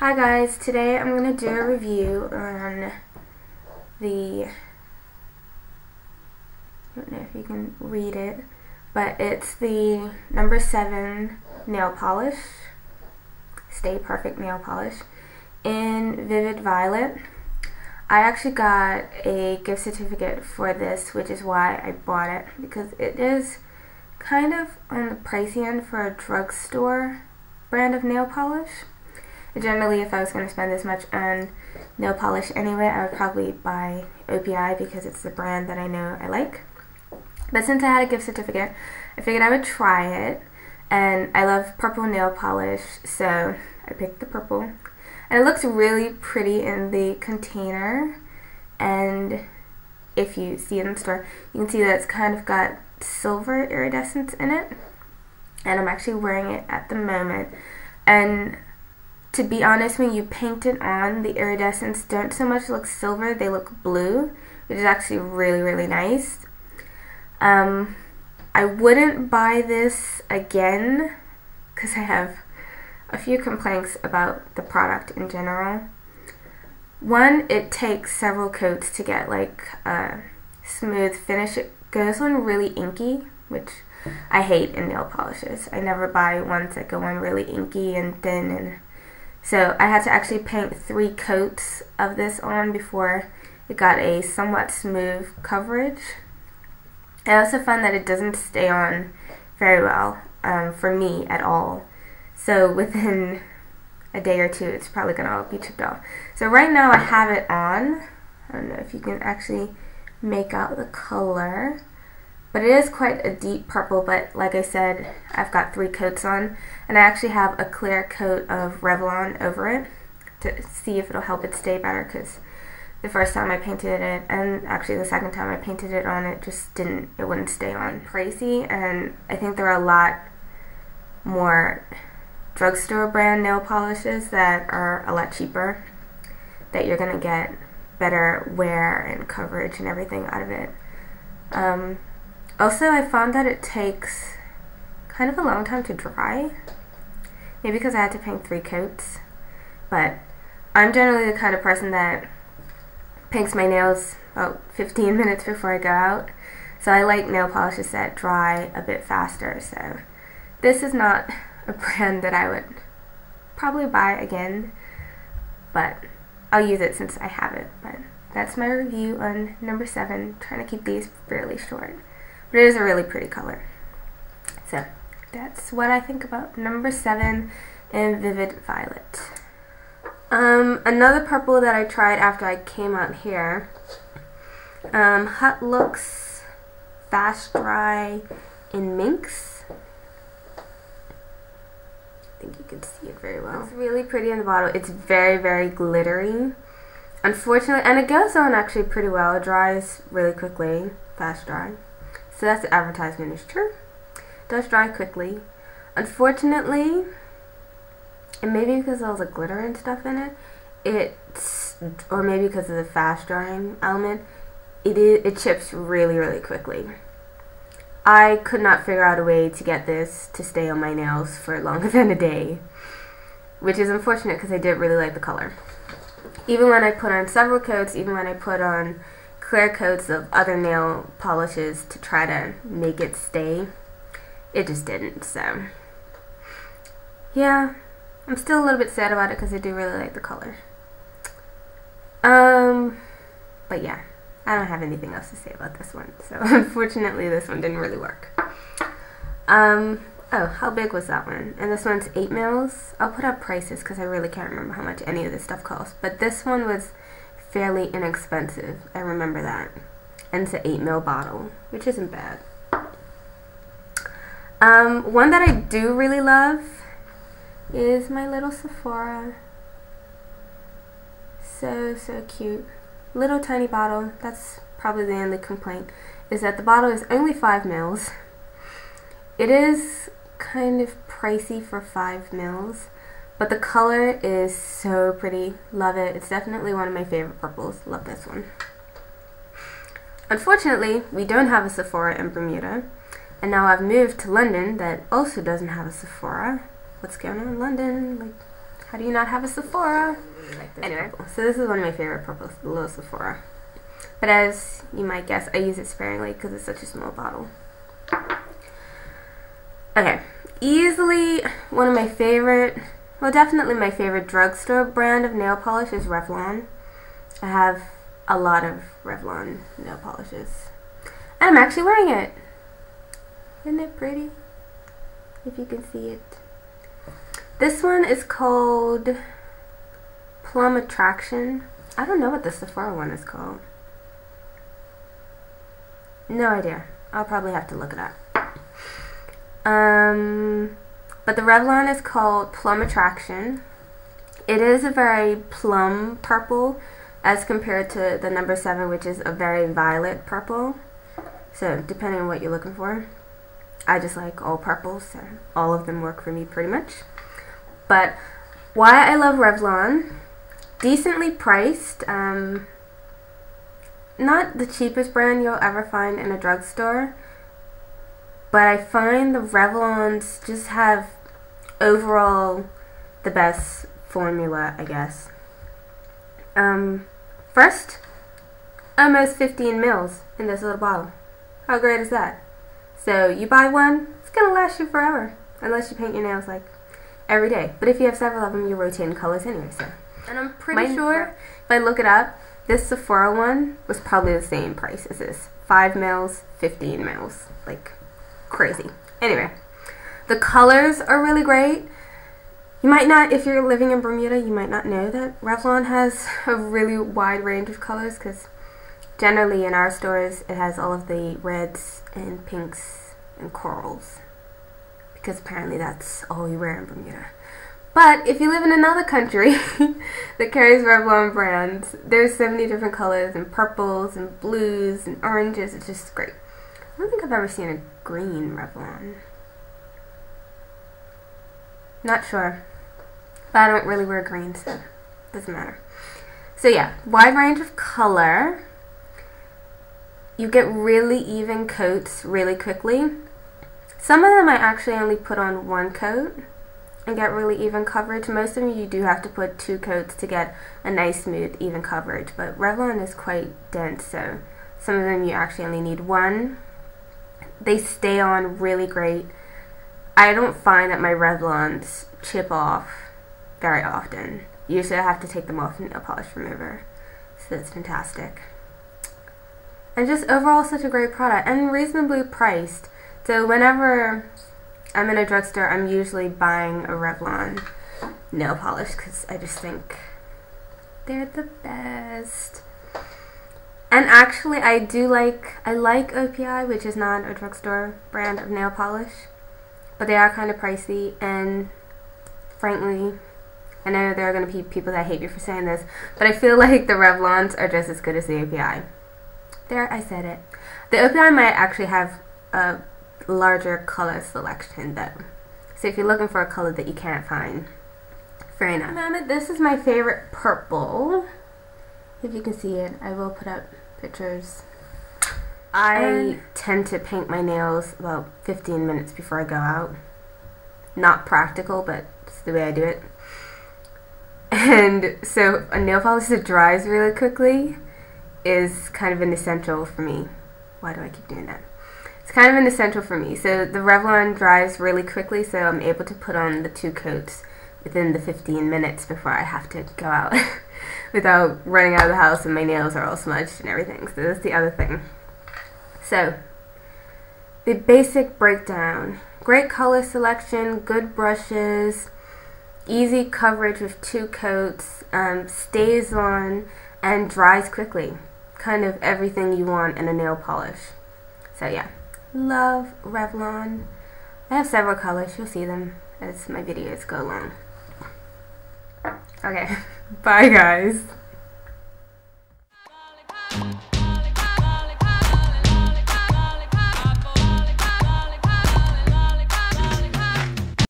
Hi guys, today I'm going to do a review on the, I don't know if you can read it, but it's the No. 7 nail polish, Stay Perfect nail polish in Vivid Violet. I actually got a gift certificate for this, which is why I bought it, because it is kind of on the pricey end for a drugstore brand of nail polish. Generally, if I was going to spend this much on nail polish anyway, I would probably buy OPI because it's the brand that I know I like. But since I had a gift certificate, I figured I would try it. And I love purple nail polish, so I picked the purple. And it looks really pretty in the container. And if you see it in the store, you can see that it's kind of got silver iridescence in it. And I'm actually wearing it at the moment. And to be honest, when you paint it on, the iridescence don't so much look silver, they look blue, which is actually really, really nice. I wouldn't buy this again because I have a few complaints about the product in general. One, it takes several coats to get like a smooth finish. It goes on really inky, which I hate in nail polishes. I never buy ones that go on really inky and thin, and so I had to actually paint 3 coats of this on before it got a somewhat smooth coverage. I also found that it doesn't stay on very well for me at all. So within a day or two, it's probably going to all be chipped off. So right now I have it on. I don't know if you can actually make out the color, but it is quite a deep purple. But like I said, I've got 3 coats on, and I actually have a clear coat of Revlon over it to see if it'll help it stay better, because the first time I painted it, and actually the second time I painted it on, it just wouldn't stay on. Pricey, and I think there are a lot more drugstore brand nail polishes that are a lot cheaper, that you're gonna get better wear and coverage and everything out of it. Also, I found that it takes kind of a long time to dry. Maybe because I had to paint 3 coats. But I'm generally the kind of person that paints my nails about 15 minutes before I go out. So I like nail polishes that dry a bit faster. So this is not a brand that I would probably buy again. But I'll use it since I have it. But that's my review on No. 7. Trying to keep these fairly short. But it is a really pretty color. So that's what I think about No. 7 in Vivid Violet. Another purple that I tried after I came out here, Hot Looks Fast Dry in Minx. I think you can see it very well. It's really pretty in the bottle. It's very, very glittery. Unfortunately, and it goes on actually pretty well. It dries really quickly, fast dry. So that's the advertisement, is true. It does dry quickly. Unfortunately, and maybe because there was a glitter and stuff in it, or maybe because of the fast drying element, it chips really, really quickly. I could not figure out a way to get this to stay on my nails for longer than a day, which is unfortunate because I did really like the color. Even when I put on several coats, even when I put on clear coats of other nail polishes to try to make it stay, it just didn't. So yeah, I'm still a little bit sad about it because I do really like the color. But yeah, I don't have anything else to say about this one. So unfortunately, this one didn't really work. Oh, how big was that one? And this one's 8 mils. I'll put up prices because I really can't remember how much any of this stuff costs. But this one was fairly inexpensive. I remember that. And it's an 8 ml bottle, which isn't bad. One that I do really love is my little Sephora. So cute. Little tiny bottle. That's probably the only complaint, is that the bottle is only 5 mils. It is kind of pricey for 5 mils, but the color is so pretty. Love it. It's definitely one of my favorite purples. Love this one. Unfortunately, we don't have a Sephora in Bermuda, and now I've moved to London that also doesn't have a Sephora. What's going on in London? Like, How do you not have a Sephora? Anyway, so this is one of my favorite purples, the little Sephora. But as you might guess, I use it sparingly because it's such a small bottle. Okay, easily one of my favorite, well, definitely my favorite drugstore brand of nail polish is Revlon. I have a lot of Revlon nail polishes. And I'm actually wearing it. Isn't it pretty? If you can see it. This one is called Plum Attraction. I don't know what the Sephora one is called. No idea. I'll probably have to look it up. But the Revlon is called Plum Attraction. It is a very plum purple as compared to the No7, which is a very violet purple. So depending on what you're looking for. I just like all purples, so all of them work for me pretty much. But why I love Revlon, decently priced, not the cheapest brand you'll ever find in a drugstore, but I find the Revlons just have overall the best formula, I guess. First, almost 15 mils in this little bottle. How great is that? So you buy one, it's gonna last you forever, unless you paint your nails like every day. But if you have several of them, you're rotating colors anyway. So, and I'm pretty sure if I look it up, this Sephora one was probably the same price as this. 5 mils, 15 mils, like crazy. Anyway, the colors are really great. You might not, if you're living in Bermuda, you might not know that Revlon has a really wide range of colors because generally in our stores it has all of the reds and pinks and corals because apparently that's all we wear in Bermuda. But if you live in another country that carries Revlon brands, there's so many different colors and purples and blues and oranges. It's just great. I don't think I've ever seen a green Revlon. Not sure. But I don't really wear green, so it doesn't matter. So yeah, wide range of color. You get really even coats really quickly. Some of them I actually only put on one coat and get really even coverage. Most of them you do have to put 2 coats to get a nice smooth even coverage, but Revlon is quite dense, so some of them you actually only need 1. They stay on really great. I don't find that my Revlons chip off very often. Usually I have to take them off in nail polish remover, so it's fantastic. And just overall such a great product and reasonably priced. So whenever I'm in a drugstore, I'm usually buying a Revlon nail polish because I just think they're the best. And actually I like OPI, which is not a drugstore brand of nail polish, but they are kind of pricey, and frankly, I know there are going to be people that hate me for saying this, but I feel like the Revlons are just as good as the OPI. There, I said it. The OPI might actually have a larger color selection though. So if you're looking for a color that you can't find, fair enough. This is my favorite purple. If you can see it, I will put up pictures. I tend to paint my nails about 15 minutes before I go out. Not practical, but it's the way I do it. And so a nail polish that dries really quickly is kind of an essential for me. Why do I keep doing that? It's kind of an essential for me. So the Revlon dries really quickly, so I'm able to put on the 2 coats within the 15 minutes before I have to go out without running out of the house and my nails are all smudged and everything. So that's the other thing. So the basic breakdown: great color selection, good brushes, easy coverage with 2 coats, stays on and dries quickly. Kind of everything you want in a nail polish. So yeah, love Revlon. I have several colors, you'll see them as my videos go along. Okay, bye guys.